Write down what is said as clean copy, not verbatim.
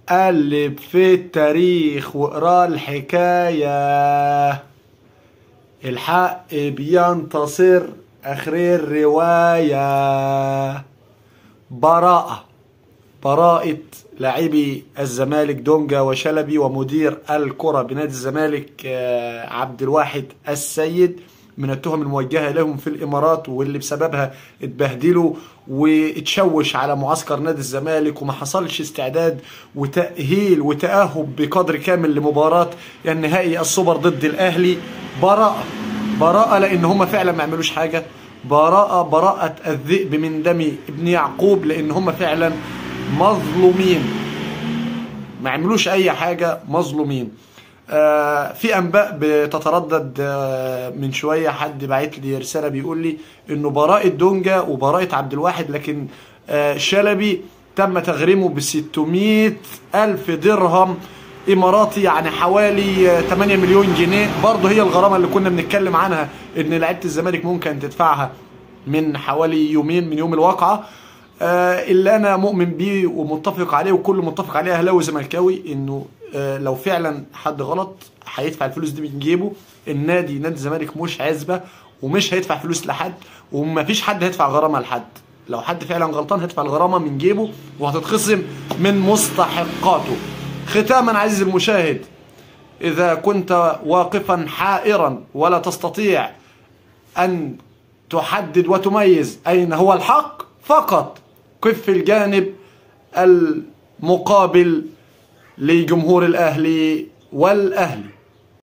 قلب في التاريخ واقرا الحكاية، الحق بينتصر آخر الرواية. براءة لاعبي الزمالك دونجا وشلبي ومدير الكرة بنادي الزمالك عبد الواحد السيد من التهم الموجهة لهم في الإمارات، واللي بسببها اتبهدلوا واتشوش على معسكر نادي الزمالك، وما حصلش استعداد وتأهيل وتأهب بقدر كامل لمباراة النهائي السوبر ضد الأهلي. براءة لأن هم فعلا ما عملوش حاجة. براءة الذئب من دم ابن يعقوب، لأن هم فعلا مظلومين، ما عملوش أي حاجة، مظلومين. في أنباء بتتردد من شوية، حد بعت لي رسالة بيقول لي إنه براءة دونجا وبراءة عبد الواحد، لكن شلبي تم تغريمه ب600,000 درهم إماراتي، يعني حوالي 8 مليون جنيه. برضه هي الغرامة اللي كنا بنتكلم عنها إن لعيبة الزمالك ممكن تدفعها من حوالي يومين من يوم الواقعة. اللي أنا مؤمن بيه ومتفق عليه وكل متفق عليه أهلاوي وزملكاوي، إنه لو فعلا حد غلط هيدفع الفلوس دي من جيبه. نادي الزمالك مش عزبة ومش هيدفع فلوس لحد، ومفيش حد هيدفع غرامة لحد. لو حد فعلا غلطان هيدفع الغرامة من جيبه وهتتخصم من مستحقاته. ختاما عزيزي المشاهد، إذا كنت واقفا حائرا ولا تستطيع أن تحدد وتميز أين هو الحق، فقط قف في الجانب المقابل لجمهور الأهلي والأهلي.